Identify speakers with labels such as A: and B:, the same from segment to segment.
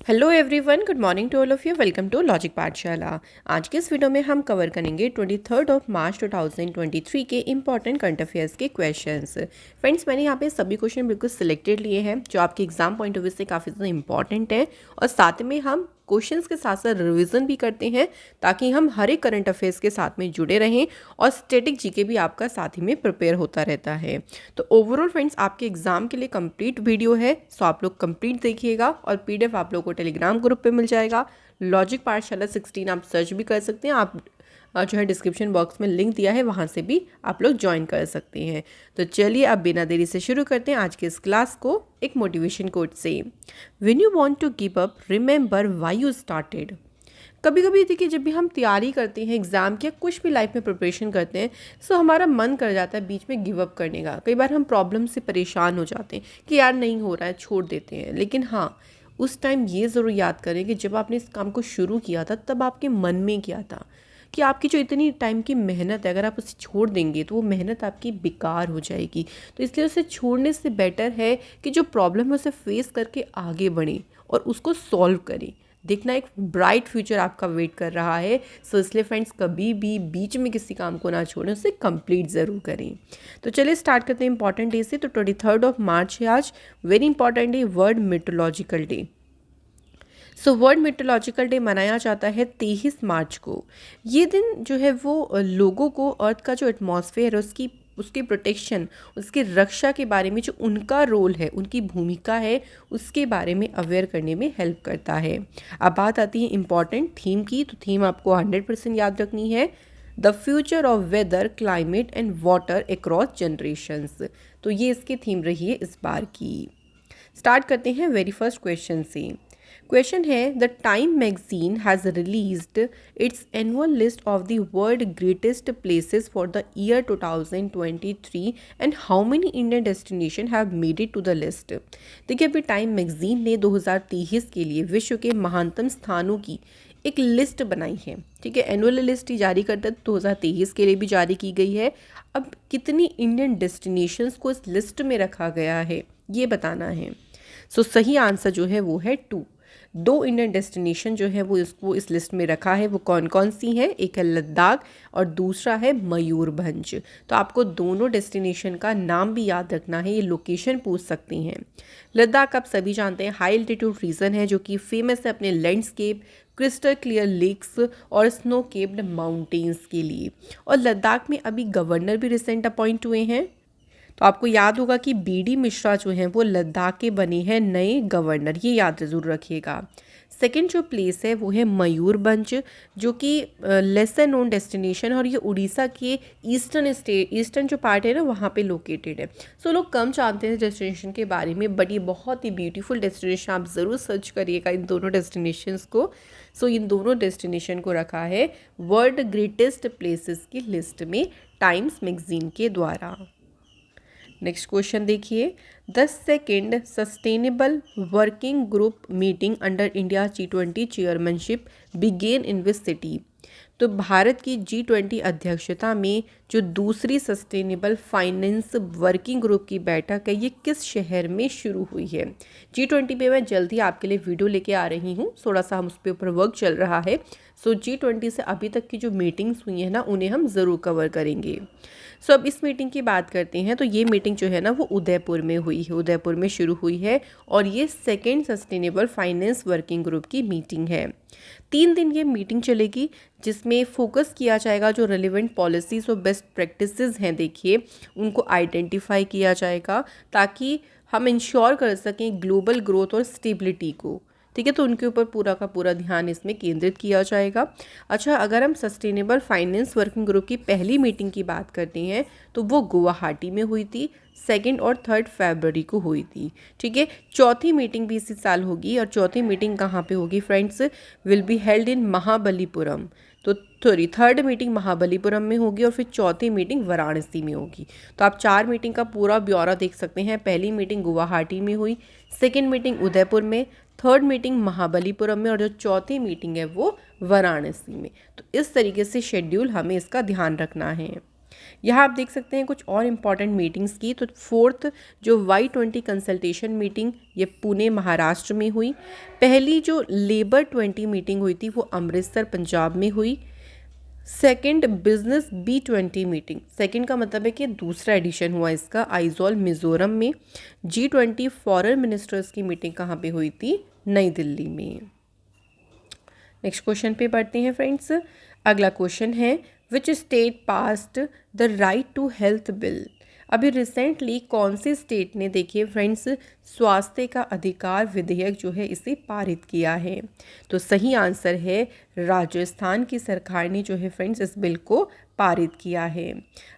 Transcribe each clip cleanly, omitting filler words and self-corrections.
A: Hello everyone, good morning to all of you. Welcome to logic Pathshala. आज के इस video में हम कवर करेंगे 23 मार्च 2023 के इंपॉर्टेंट करंट अफेयर्स के क्वेश्चंस। फ्रेंड्स, मैंने यहाँ पे सभी क्वेश्चन बिल्कुल सिलेक्टेड लिए हैं जो आपके एग्जाम पॉइंट ऑफ व्यू से काफ़ी ज़्यादा इंपॉर्टेंट हैं, और साथ में हम क्वेश्चंस के साथ साथ रिवीजन भी करते हैं ताकि हम हर एक करंट अफेयर्स के साथ में जुड़े रहें, और स्टैटिक जीके भी आपका साथ ही में प्रिपेयर होता रहता है। तो ओवरऑल फ्रेंड्स, आपके एग्जाम के लिए कंप्लीट वीडियो है, सो आप लोग कंप्लीट देखिएगा, और पीडीएफ आप लोग को टेलीग्राम ग्रुप पे मिल जाएगा। लॉजिक पाठशाला 16 आप सर्च भी कर सकते हैं। आप जो है डिस्क्रिप्शन बॉक्स में लिंक दिया है, वहाँ से भी आप लोग ज्वाइन कर सकते हैं। तो चलिए अब बिना देरी से शुरू करते हैं आज के इस क्लास को एक मोटिवेशन कोट से। When you want to give up, remember why you started. कभी कभी देखिए, जब भी हम तैयारी करते हैं एग्ज़ाम की या कुछ भी लाइफ में प्रिपरेशन करते हैं, सो हमारा मन कर जाता है बीच में गिव अप करने का। कई बार हम प्रॉब्लम से परेशान हो जाते हैं कि यार नहीं हो रहा है, छोड़ देते हैं। लेकिन हाँ, उस टाइम ये ज़रूर याद करें कि जब आपने इस काम को शुरू किया था तब आपके मन में क्या था, कि आपकी जो इतनी टाइम की मेहनत है, अगर आप उसे छोड़ देंगे तो वो मेहनत आपकी बेकार हो जाएगी। तो इसलिए उसे छोड़ने से बेटर है कि जो प्रॉब्लम है उसे फेस करके आगे बढ़ें और उसको सॉल्व करें। देखना, एक ब्राइट फ्यूचर आपका वेट कर रहा है। सो इसलिए फ्रेंड्स, कभी भी बीच में किसी काम को ना छोड़ें, उसे कंप्लीट ज़रूर करें। तो चलिए स्टार्ट करते हैं इंपॉर्टेंट डे से। तो 23 मार्च है आज, very important day, world meteorological day. So world meteorological day मनाया जाता है 23 मार्च को। ये दिन जो है वो लोगों को अर्थ का जो एटमॉस्फेयर है उसकी प्रोटेक्शन, उसकी रक्षा के बारे में जो उनका रोल है, उनकी भूमिका है, उसके बारे में अवेयर करने में हेल्प करता है। अब बात आती है इम्पॉर्टेंट थीम की। तो थीम आपको 100% याद रखनी है, the future of weather, climate and water across generations. तो ये इसकी थीम रही है इस बार की। स्टार्ट करते हैं वेरी फर्स्ट क्वेश्चन से। क्वेश्चन है, the Time magazine has released its annual list of the world greatest places for the year 2023 and how many Indian destination have made it to the list. देखिए, अभी time magazine ने 2023 के लिए विश्व के महानतम स्थानों की एक लिस्ट बनाई है। ठीक है, एनुअल लिस्ट ही जारी करता है, 2023 के लिए भी जारी की गई है। अब कितनी इंडियन डेस्टिनेशंस को इस लिस्ट में रखा गया है ये बताना है। सो सही आंसर जो है वो है 2। 2 इंडियन डेस्टिनेशन जो है वो इसको इस लिस्ट में रखा है। वो कौन कौन सी है? एक है लद्दाख और दूसरा है मयूरभंज। तो आपको दोनों डेस्टिनेशन का नाम भी याद रखना है, ये लोकेशन पूछ सकती हैं। लद्दाख आप सभी जानते हैं हाई एल्टीट्यूड रीजन है, जो कि फेमस है अपने लैंडस्केप, क्रिस्टल क्लियर लेक्स और स्नो केप्ड माउंटेन्स के लिए। और लद्दाख में अभी गवर्नर भी रिसेंट अपॉइंट हुए हैं। तो आपको याद होगा कि बीडी मिश्रा जो हैं वो लद्दाख के बने हैं नए गवर्नर, ये याद ज़रूर रखिएगा। सेकंड जो प्लेस है वो है मयूरभंज, जो कि लेसर नोन डेस्टिनेशन है, और ये उड़ीसा के ईस्टर्न जो पार्ट है ना, वहाँ पे लोकेटेड है। सो लोग कम जानते हैं डेस्टिनेशन के बारे में, बट ये बहुत ही ब्यूटीफुल डेस्टिनेशन, आप ज़रूर सर्च करिएगा इन दोनों डेस्टिनेशंस को। सो इन दोनों डेस्टिनेशन को रखा है वर्ल्ड ग्रेटेस्ट प्लेसेस की लिस्ट में टाइम्स मैगजीन के द्वारा। नेक्स्ट क्वेश्चन देखिए, the second sustainable working group meeting under India G20 chairmanship begin in which city. तो भारत की G20 अध्यक्षता में जो दूसरी सस्टेनेबल फाइनेंस वर्किंग ग्रुप की बैठक है, ये किस शहर में शुरू हुई है? G20 पे मैं जल्दी आपके लिए वीडियो लेके आ रही हूँ, थोड़ा सा हम उस पर ऊपर वर्क चल रहा है। सो G20 से अभी तक की जो मीटिंग्स हुई हैं ना, उन्हें हम ज़रूर कवर करेंगे। सो अब इस मीटिंग की बात करते हैं। तो ये मीटिंग जो है ना वो उदयपुर में हुई है, उदयपुर में शुरू हुई है, और ये second sustainable finance working group की मीटिंग है। 3 दिन ये मीटिंग चलेगी, जिसमें फोकस किया जाएगा जो रेलिवेंट पॉलिसीज़ और बेस्ट प्रैक्टिसेस हैं, देखिए उनको आइडेंटिफाई किया जाएगा ताकि हम इंश्योर कर सकें ग्लोबल ग्रोथ और स्टेबिलिटी को। ठीक है, तो उनके ऊपर पूरा का पूरा ध्यान इसमें केंद्रित किया जाएगा। अच्छा, अगर हम सस्टेनेबल फाइनेंस वर्किंग ग्रुप की पहली मीटिंग की बात करते हैं तो वो गुवाहाटी में हुई थी, 2 और 3 फरवरी को हुई थी। ठीक है, चौथी मीटिंग भी इसी साल होगी, और चौथी मीटिंग कहाँ पे होगी friends? Will be held in Mahabalipuram. तो थर्ड मीटिंग महाबलीपुरम में होगी और फिर चौथी मीटिंग वाराणसी में होगी। तो आप 4 मीटिंग का पूरा ब्यौरा देख सकते हैं। पहली मीटिंग गुवाहाटी में हुई, सेकेंड मीटिंग उदयपुर में, थर्ड मीटिंग महाबलीपुरम में, और जो चौथी मीटिंग है वो वाराणसी में। तो इस तरीके से शेड्यूल हमें इसका ध्यान रखना है। यहाँ आप देख सकते हैं कुछ और इम्पॉर्टेंट मीटिंग्स की। तो 4th जो Y20 कंसल्टेशन मीटिंग ये पुणे महाराष्ट्र में हुई। पहली जो लेबर 20 मीटिंग हुई थी वो अमृतसर पंजाब में हुई। Second business B20 meeting, second का मतलब है कि दूसरा एडिशन हुआ इसका, आइजॉल मिजोरम में। G20 फॉरेन मिनिस्टर्स की मीटिंग कहाँ पे हुई थी? नई दिल्ली में। नेक्स्ट क्वेश्चन पे बढ़ते हैं फ्रेंड्स। अगला क्वेश्चन है which state passed the right to health bill. अभी रिसेंटली कौन से स्टेट ने, देखिए फ्रेंड्स, स्वास्थ्य का अधिकार विधेयक जो है इसे पारित किया है? तो सही आंसर है राजस्थान की सरकार ने जो है फ्रेंड्स इस बिल को पारित किया है।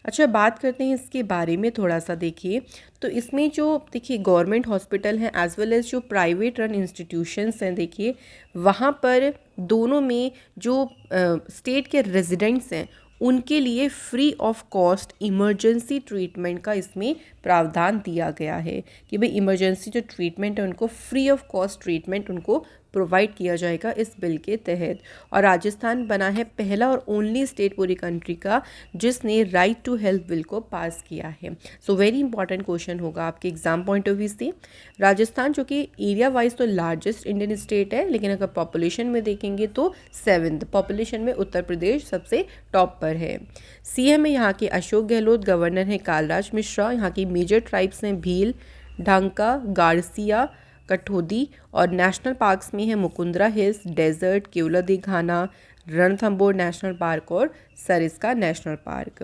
A: अच्छा, बात करते हैं इसके बारे में थोड़ा सा। देखिए तो इसमें जो देखिए गवर्नमेंट हॉस्पिटल हैं एज वेल एज जो प्राइवेट रन इंस्टीट्यूशंस हैं, देखिए वहाँ पर दोनों में जो स्टेट के रेजिडेंट्स हैं उनके लिए free of cost emergency treatment का इसमें प्रावधान दिया गया है कि भाई इमरजेंसी जो ट्रीटमेंट है उनको फ्री ऑफ कॉस्ट ट्रीटमेंट उनको प्रोवाइड किया जाएगा इस बिल के तहत। और राजस्थान बना है पहला और ओनली स्टेट पूरी कंट्री का जिसने राइट टू हेल्थ बिल को पास किया है। सो वेरी इंपॉर्टेंट क्वेश्चन होगा आपके एग्जाम पॉइंट ऑफ व्यू से। राजस्थान जो कि एरिया वाइज तो लार्जेस्ट इंडियन स्टेट है, लेकिन अगर पॉपुलेशन में देखेंगे तो 7th पॉपुलेशन में उत्तर प्रदेश सबसे टॉप पर है। सीएम है यहाँ के अशोक गहलोत, गवर्नर है कालराज मिश्रा, यहाँ की मेजर ट्राइब्स हैं भील, ढांका, गारसिया, कठोदी, और नेशनल पार्क्स में है मुकुंदरा हिल्स, डेजर्ट, केवलादी घाना, रणथंबोर नेशनल पार्क और सरिस्का नेशनल पार्क।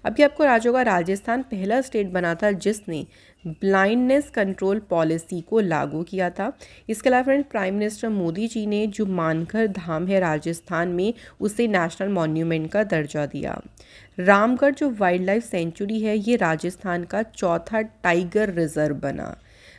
A: अभी आपको राज होगा राजस्थान पहला स्टेट बना था जिसने ब्लाइंडनेस कंट्रोल पॉलिसी को लागू किया था। इसके अलावा friend prime minister Modi ji ने जो मानगढ़ धाम है राजस्थान में उसे नेशनल मॉन्यूमेंट का दर्जा दिया। रामगढ़ जो वाइल्ड लाइफ सेंचुरी है ये राजस्थान का चौथा टाइगर रिजर्व बना।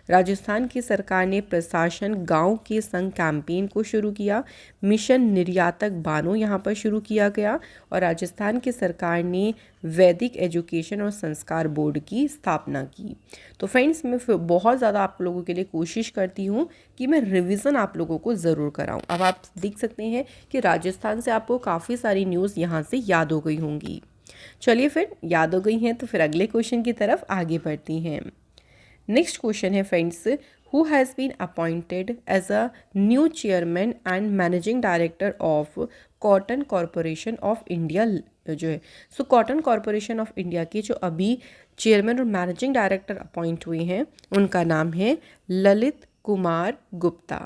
A: राजस्थान की सरकार ने प्रशासन गांव के संग कैंपेन को शुरू किया। मिशन निर्यातक बानो यहाँ पर शुरू किया गया और राजस्थान की सरकार ने वैदिक एजुकेशन और संस्कार बोर्ड की स्थापना की। तो फ्रेंड्स मैं बहुत ज़्यादा आप लोगों के लिए कोशिश करती हूँ कि मैं रिवीजन आप लोगों को ज़रूर कराऊँ। अब आप देख सकते हैं कि राजस्थान से आपको काफ़ी सारी न्यूज़ यहाँ से याद हो गई होंगी। चलिए फिर याद हो गई हैं तो फिर अगले क्वेश्चन की तरफ आगे बढ़ती हैं। नेक्स्ट क्वेश्चन है friends, who has been appointed as a new chairman and managing director of cotton corporation of India जो है। सो कॉटन कॉरपोरेशन ऑफ इंडिया के जो अभी चेयरमैन और मैनेजिंग डायरेक्टर अपॉइंट हुए हैं उनका नाम है ललित कुमार गुप्ता।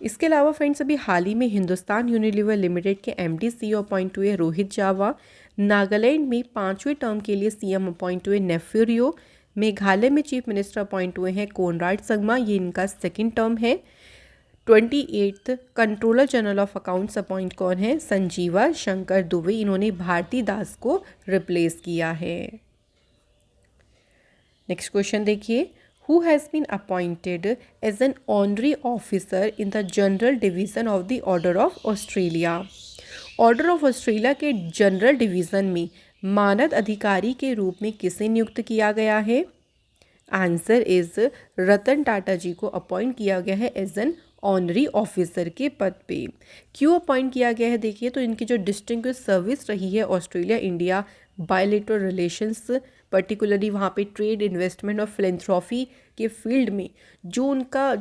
A: इसके अलावा फ्रेंड्स अभी हाल ही में हिंदुस्तान यूनिलीवर लिमिटेड के MD CEO अपॉइंट हुए रोहित जावा। नागालैंड में 5वें टर्म के लिए CM अपॉइंट हुए नेफ्यू रियो। मेघालय में चीफ मिनिस्टर अपॉइंट हुए हैं कोनराड संगमा, ये इनका सेकंड टर्म है। 28th controller general of accounts appoint कौन है? संजीवा शंकर दुबे, इन्होंने भारती दास को रिप्लेस किया है। नेक्स्ट क्वेश्चन देखिए, who has been appointed as an honorary officer in the general division of the order of Australia. Order of Australia के general division में मानद अधिकारी के रूप में किसे नियुक्त किया गया है? आंसर इज रतन टाटा जी को अपॉइंट किया गया है एज एन ऑनरी ऑफिसर के पद पे। क्यों अपॉइंट किया गया है? देखिए तो इनकी जो डिस्टिंग्विश सर्विस रही है Australia India bilateral relations, particularly वहाँ पे ट्रेड, इन्वेस्टमेंट और फिलेंथ्रॉफी के फील्ड में जो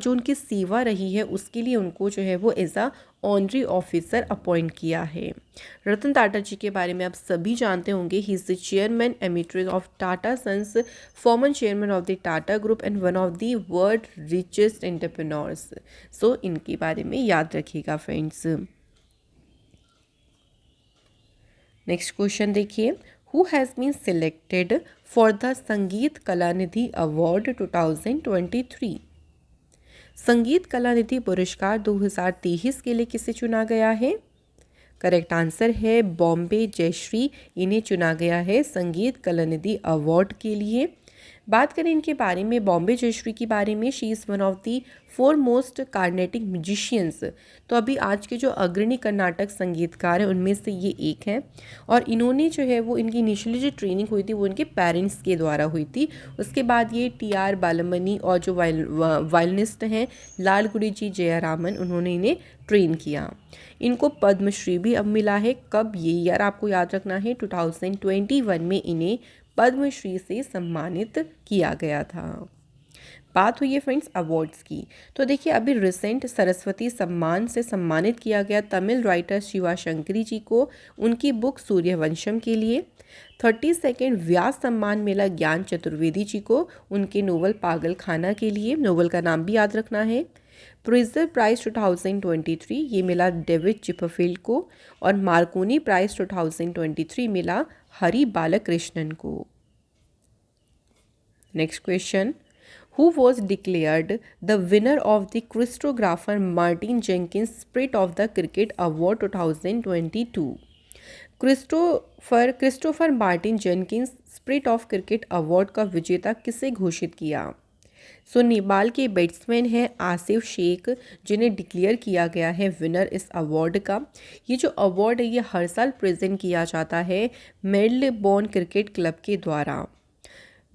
A: उनकी सेवा रही है उसके लिए उनको जो है वो as a honorary officer appoint किया है। रतन टाटा जी के बारे में आप सभी जानते होंगे, he is the chairman emeritus of Tata Sons, former chairman of the Tata group and one of the world richest entrepreneurs. So इनके बारे में याद रखिएगा फ्रेंड्स। नेक्स्ट क्वेश्चन देखिए, who has been selected for the Sangita Kalanidhi award 2023। संगीत कलानिधि पुरस्कार 2023 के लिए किसे चुना गया है? करेक्ट आंसर है बॉम्बे जयश्री, इन्हें चुना गया है संगीत कलानिधि अवार्ड के लिए। बात करें इनके बारे में, बॉम्बे जयश्री के बारे में, she is one of the foremost Carnatic musicians. तो अभी आज के जो अग्रणी कर्नाटक संगीतकार हैं उनमें से ये एक हैं। और इन्होंने जो है वो इनकी इनिशियली जो ट्रेनिंग हुई थी वो इनके पेरेंट्स के द्वारा हुई थी। उसके बाद ये टी.आर. बालमनी और जो वायलिनिस्ट हैं लालगुडी जी जयरामन, उन्होंने इन्हें ट्रेन किया। इनको पद्मश्री भी अब मिला है। कब? ये ईयर आपको याद रखना है, 2021 में इन्हें पद्मश्री से सम्मानित किया गया था। बात हुई है फ्रेंड्स अवार्ड्स की, तो देखिए अभी रिसेंट सरस्वती सम्मान से सम्मानित किया गया तमिल राइटर शिवा शंकरी जी को उनकी बुक सूर्यवंशम के लिए। 32nd व्यास सम्मान मिला ज्ञान चतुर्वेदी जी को उनके नोवेल पागल खाना के लिए। नोवेल का नाम भी याद रखना है। प्रिजर प्राइज 2023 ये मिला डेविड चिपरफील्ड को। और मार्कोनी प्राइज 2023 मिला हरि बालकृष्णन को। Next question, who was declared the winner of the Christopher Martin Jenkins Spirit of the Cricket Award 2022? Christopher Martin Jenkins spirit of cricket award का विजेता किसे घोषित किया? सो नेपाल के बैट्समैन हैं आसिफ शेख, जिन्हें डिक्लेयर किया गया है विनर इस अवार्ड का। ये जो अवार्ड है ये हर साल प्रेजेंट किया जाता है मेलबोर्न क्रिकेट क्लब के द्वारा।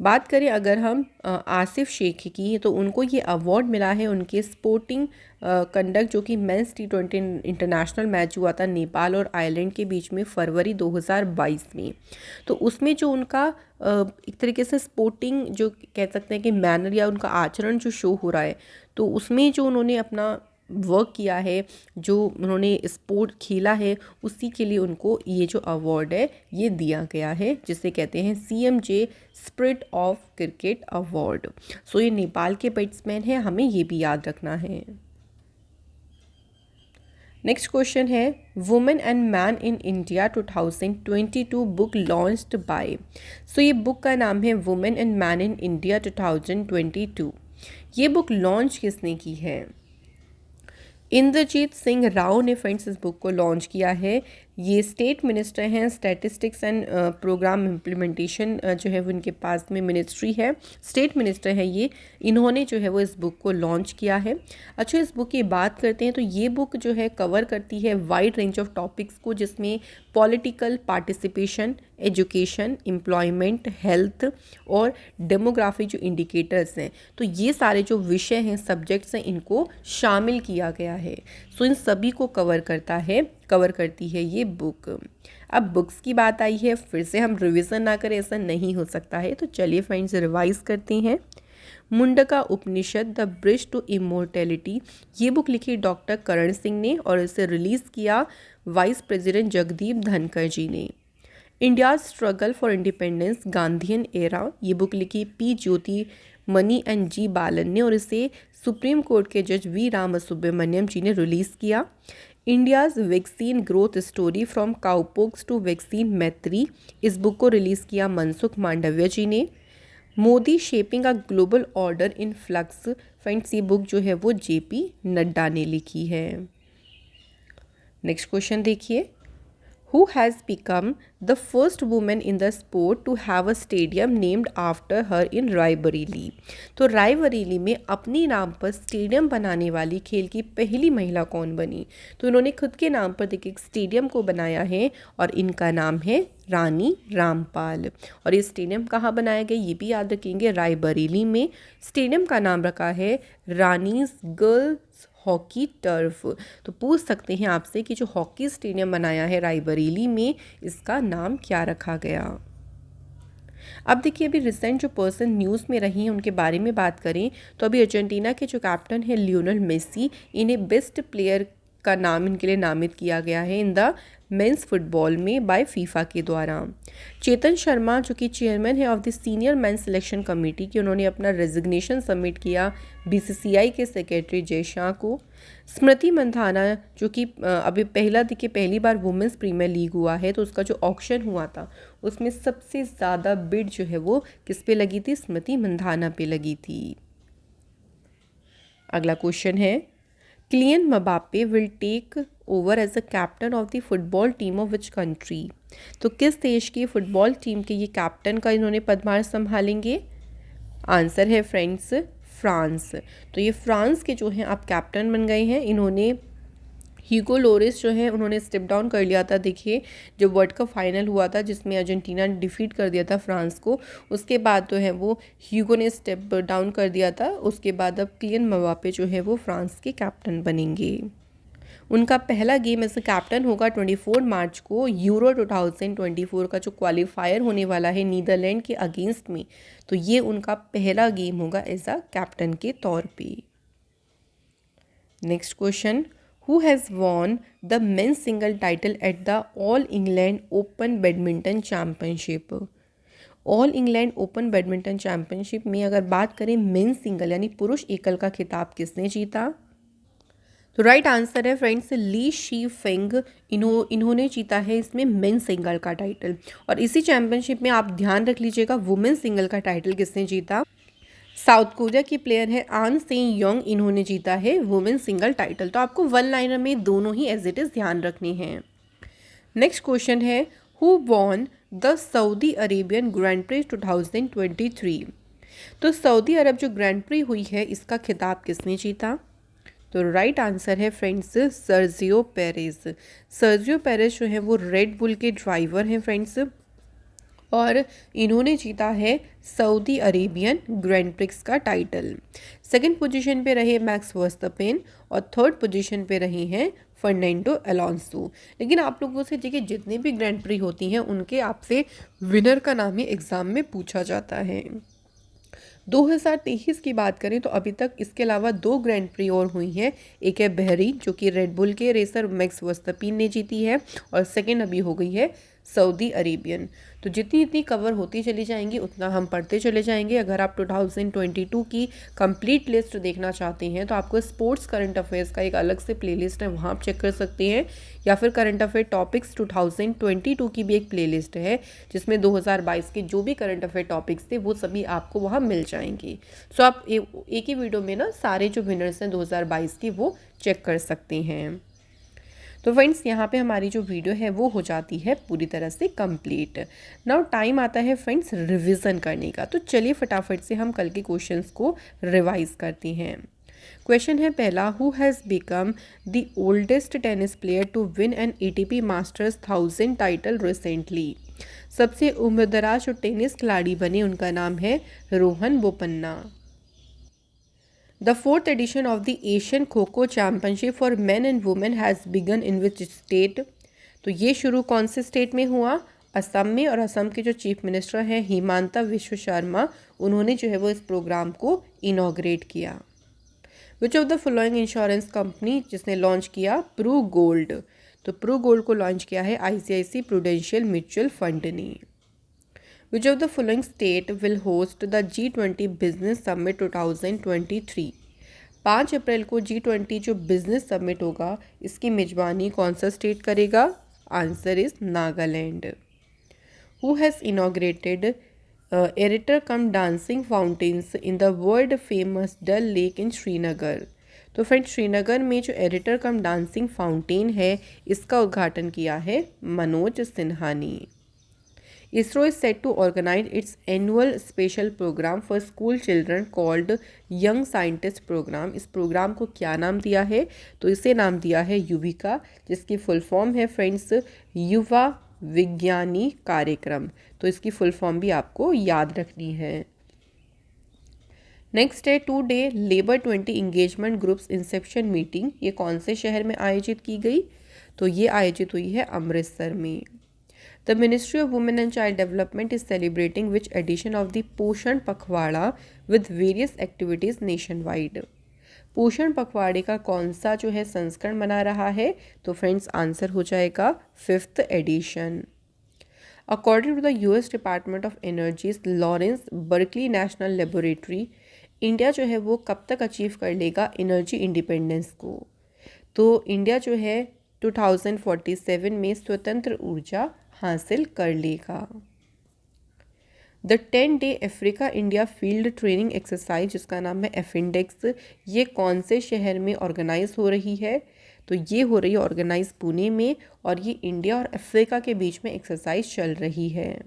A: बात करें अगर हम आसिफ शेख की, तो उनको ये अवार्ड मिला है उनके स्पोर्टिंग कंडक्ट, जो कि मेंस T20 इंटरनेशनल मैच हुआ था नेपाल और आयरलैंड के बीच में फरवरी 2022 में। तो उसमें जो उनका एक तरीके से स्पोर्टिंग जो कह सकते हैं कि मैनर या उनका आचरण जो शो हो रहा है, तो उसमें जो उन्होंने अपना वर्क किया है, जो उन्होंने स्पोर्ट खेला है, उसी के लिए उनको ये जो अवार्ड है ये दिया गया है, जिसे कहते हैं CMJ spirit of cricket award. So ये नेपाल के बैट्समैन हैं, हमें ये भी याद रखना है। नेक्स्ट क्वेश्चन है, women and men in India 2022 book launched by. So ये बुक का नाम है women and men in India 2022। ये बुक लॉन्च किसने की है? इंद्रजीत सिंह राव ने फ्रेंड्स इस बुक को लॉन्च किया है। ये स्टेट मिनिस्टर हैं, स्टैटिस्टिक्स एंड प्रोग्राम इम्प्लीमेंटेशन जो है वो इनके पास में मिनिस्ट्री है, स्टेट मिनिस्टर है ये। इन्होंने जो है वो इस बुक को लॉन्च किया है। अच्छा, इस बुक की बात करते हैं तो ये बुक जो है कवर करती है वाइड रेंज ऑफ टॉपिक्स को, जिसमें political participation, education, employment, health और डेमोग्राफी जो इंडिकेटर्स हैं, तो ये सारे जो विषय हैं, सब्जेक्ट्स हैं, इनको शामिल किया गया है। सो इन सभी को कवर करती है ये बुक। अब बुक्स की बात आई है, फिर से हम रिवीजन ना करें ऐसा नहीं हो सकता है, तो चलिए फ्रेंड्स रिवाइज करते हैं। मुंडका उपनिषद द ब्रिज टू इमोर्टेलिटी, ये बुक लिखी डॉक्टर करण सिंह ने और इसे रिलीज़ किया वाइस प्रेसिडेंट जगदीप धनखड़ जी ने। India struggle for independence Gandhian era, ये बुक लिखी पी ज्योति मनी एंड जी बालन ने और इसे सुप्रीम कोर्ट के जज वी रामसुब्रमण्यम जी ने रिलीज़ किया। India's vaccine growth story from cowpox to vaccine Maitri, इस बुक को रिलीज़ किया मनसुख मांडव्य जी ने। Modi shaping a global order in flux, friends ये बुक जो है वो JP नड्डा ने लिखी है। नेक्स्ट क्वेश्चन देखिए, who has become the first woman in the sport to have a stadium named after her in Raebareli. तो रायबरेली में अपनी नाम पर स्टेडियम बनाने वाली खेल की पहली महिला कौन बनी? तो इन्होंने खुद के नाम पर देखिए एक स्टेडियम को बनाया है और इनका नाम है रानी रामपाल। और ये स्टेडियम कहाँ बनाया गया ये भी याद रखेंगे, रायबरेली में। स्टेडियम का नाम रखा है रानीज गर्ल्स हॉकी टर्फ। तो पूछ सकते हैं आपसे कि जो हॉकी स्टेडियम बनाया है रायबरेली में, इसका नाम क्या रखा गया? अब देखिए अभी रिसेंट जो पर्सन न्यूज़ में रही हैं उनके बारे में बात करें तो अभी अर्जेंटीना के जो कैप्टन है लियोनेल मेसी, इन्हें बेस्ट प्लेयर का नाम इनके लिए नामित किया गया है इन द मेंस फुटबॉल में बाय फीफा के द्वारा। चेतन शर्मा जो कि चेयरमैन है of the senior mains selection committee की, उन्होंने अपना रेजिग्नेशन सबमिट किया BCCI के सेक्रेटरी जय शाह को। स्मृति मंधाना जो कि अभी पहली बार वुमेंस प्रीमियर लीग हुआ है, तो उसका जो ऑक्शन हुआ था उसमें सबसे ज़्यादा बिड जो है वो किस पे लगी थी? स्मृति मंधाना पे लगी थी। अगला क्वेश्चन है, Kylian Mbappe will take over as a captain of the football team of which country. तो किस देश की फुटबॉल टीम के ये कैप्टन का इन्होंने पदभार संभालेंगे? आंसर है फ्रेंड्स फ्रांस। तो ये फ्रांस के जो हैं आप कैप्टन बन गए हैं। इन्होंने ह्यूगो लोरिस जो है उन्होंने स्टेप डाउन कर लिया था। देखिए जब वर्ल्ड कप फाइनल हुआ था जिसमें अर्जेंटीना ने डिफीट कर दिया था फ्रांस को, उसके बाद तो है वो ह्यूगो ने स्टेप डाउन कर दिया था। उसके बाद अब किलियन मबाप्पे जो है वो फ्रांस के कैप्टन बनेंगे। उनका पहला गेम एज अ कैप्टन होगा 24 मार्च को यूरो 2024 का जो क्वालिफायर होने वाला है नीदरलैंड के अगेंस्ट में। तो ये उनका पहला गेम होगा एज अ कैप्टन के तौर पे। Next question, who has won the men's single title at the all England open badminton championship. All England open badminton championship में अगर बात करें मेंस सिंगल यानी पुरुष एकल का खिताब किसने जीता? तो राइट आंसर है फ्रेंड्स ली शी फेंग। इन्होंने जीता है इसमें मेन सिंगल का टाइटल। और इसी चैंपियनशिप में आप ध्यान रख लीजिएगा वुमेन सिंगल का टाइटल किसने जीता? साउथ कोरिया की प्लेयर है आन से योंग, इन्होंने जीता है वुमेन सिंगल टाइटल। तो आपको वन लाइनर में दोनों ही एज इट इज़ ध्यान रखने हैं। नेक्स्ट क्वेश्चन है, who won the Saudi Arabian grand pre 2023। तो सऊदी अरब जो ग्रैंड प्री हुई है इसका खिताब किसने जीता? तो राइट आंसर है friends Sergio Perez. Sergio Perez जो है वो रेड बुल के ड्राइवर हैं फ्रेंड्स, और इन्होंने जीता है सऊदी अरेबियन ग्रैंड प्रिक्स का टाइटल। सेकंड पोजीशन पे रहे मैक्स वर्स्टपेन और थर्ड पोजीशन पे रहे हैं फर्नांडो अलोंसो। लेकिन आप लोगों से देखिए जितने भी ग्रैंड प्री होती हैं उनके आपसे विनर का नाम ही एग्ज़ाम में पूछा जाता है। 2023 की बात करें तो अभी तक इसके अलावा 2 ग्रैंड प्री और हुई हैं। एक है बहरीन जो कि रेड बुल के रेसर मैक्स वर्स्टपेन ने जीती है, और सेकंड अभी हो गई है सऊदी अरेबियन। तो जितनी जितनी कवर होती चली जाएंगी उतना हम पढ़ते चले जाएंगे। अगर आप 2022 की कंप्लीट लिस्ट देखना चाहते हैं तो आपको स्पोर्ट्स करंट अफेयर्स का एक अलग से प्लेलिस्ट है, वहाँ आप चेक कर सकते हैं, या फिर करंट अफेयर टॉपिक्स 2022 की भी एक प्लेलिस्ट है जिसमें 2022 के जो भी करंट अफेयर टॉपिक्स थे वो सभी आपको वहाँ मिल जाएंगे। सो आप एक ही वीडियो में ना सारे जो विनर्स हैं 2022 के वो चेक कर सकते हैं। तो फ्रेंड्स यहाँ पे हमारी जो वीडियो है वो हो जाती है पूरी तरह से कंप्लीट। नाउ टाइम आता है फ्रेंड्स रिवीजन करने का। तो चलिए फटाफट से हम कल के क्वेश्चंस को रिवाइज करते हैं। क्वेश्चन है पहला, who has become the oldest tennis player to win an ATP masters 1000 title recently. सबसे उम्रदराज जो टेनिस खिलाड़ी बने उनका नाम है Rohan Bopanna. The fourth edition of the Asian Kho-Kho Championship for Men and Women has begun in which state? तो ये शुरू कौन से स्टेट में हुआ? असम में। और असम के जो चीफ मिनिस्टर हैं हिमांता विश्व शर्मा, उन्होंने जो है वो इस प्रोग्राम को इनॉग्रेट किया। Which of the following insurance company जिसने लॉन्च किया? Pru Gold. तो प्रू गोल्ड को लॉन्च किया है ICICI प्रूडेंशियल म्यूचुअल फंड ने। Which of the following state will host the G20 Business Summit 2023? 5 अप्रैल को G20 जो बिजनेस समिट होगा इसकी मेजबानी कौन सा स्टेट करेगा? Answer is Nagaland. Who has inaugurated aerator cum dancing fountains in the world famous Dal lake in Srinagar? तो फ्रेंड श्रीनगर में जो एरेटर कम डांसिंग फाउंटेन है इसका उद्घाटन किया है मनोज सिन्हा ने। ISRO is set to organize its annual special program for school children called Young Scientist Program। इस प्रोग्राम को क्या नाम दिया है? तो इसे नाम दिया है युविका, जिसकी फुल फॉर्म है फ्रेंड्स युवा विज्ञानी कार्यक्रम। तो इसकी फुल फॉर्म भी आपको याद रखनी है। नेक्स्ट है 2 day labour 20 engagement groups Inception meeting, ये कौन से शहर में आयोजित की गई? तो ये आयोजित हुई है अमृतसर में। The Ministry of Women and Child Development is celebrating which edition of the पोषण पखवाड़ा with various activities nationwide? पोषण पखवाड़े का कौन सा जो है संस्करण मना रहा है? तो फ्रेंड्स आंसर हो जाएगा 5th edition. According to the US Department of Energy's Lawrence Berkeley National Laboratory, India जो है वो कब तक अचीव कर लेगा एनर्जी इंडिपेंडेंस को? तो इंडिया जो है 2047 में स्वतंत्र ऊर्जा हासिल कर लेगा। The 10 day Africa India field training exercise जिसका नाम है एफिंडेक्स, ये कौन से शहर में ऑर्गेनाइज हो रही है? तो ये हो रही है ऑर्गेनाइज पुणे में, और ये इंडिया और अफ्रीका के बीच में एक्सरसाइज चल रही है।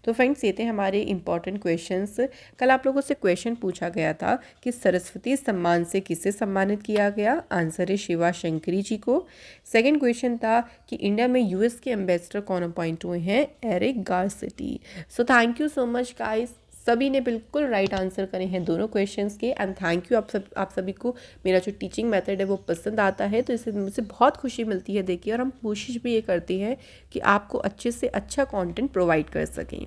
A: तो फ्रेंड्स ये थे हमारे इंपॉर्टेंट क्वेश्चंस। कल आप लोगों से क्वेश्चन पूछा गया था कि सरस्वती सम्मान से किसे सम्मानित किया गया। आंसर है शिवा शंकरी जी को। सेकंड क्वेश्चन था कि इंडिया में यूएस के एम्बेसडर कौन अपॉइंट हुए हैं। Eric Garcetti. So thank you so much guys, सभी ने बिल्कुल राइट आंसर करे हैं दोनों क्वेश्चंस के। एंड थैंक यू आप सभी को मेरा जो टीचिंग मेथड है वो पसंद आता है, तो इससे मुझे बहुत खुशी मिलती है देखिए। और हम कोशिश भी ये करते हैं कि आपको अच्छे से अच्छा कंटेंट प्रोवाइड कर सकें।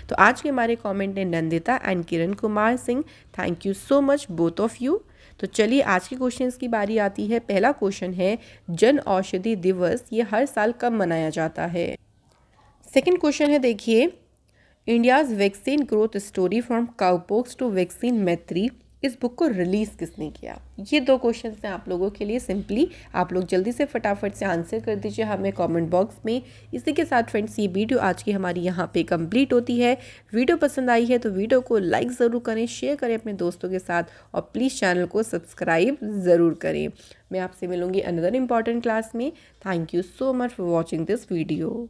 A: तो आज के हमारे कमेंट है Nandita and Kiran Kumar Singh. Thank you so much both of you. तो चलिए आज के क्वेश्चंस की बारी आती है। पहला क्वेश्चन है जन औषधि दिवस ये हर साल कब मनाया जाता है। सेकंड क्वेश्चन है देखिए, India's vaccine growth story from cowpox to vaccine Maitri, इस बुक को रिलीज़ किसने किया। ये दो क्वेश्चन हैं आप लोगों के लिए। सिंपली आप लोग जल्दी से फटाफट से आंसर कर दीजिए हमें कमेंट बॉक्स में। इसी के साथ फ्रेंड्स ये वीडियो आज की हमारी यहाँ पे कंप्लीट होती है। वीडियो पसंद आई है तो वीडियो को लाइक ज़रूर करें, शेयर करें अपने दोस्तों के साथ और प्लीज़ चैनल को सब्सक्राइब ज़रूर करें। मैं आपसे मिलूँगी अनदर इम्पॉर्टेंट क्लास में। Thank you so much for watching this video.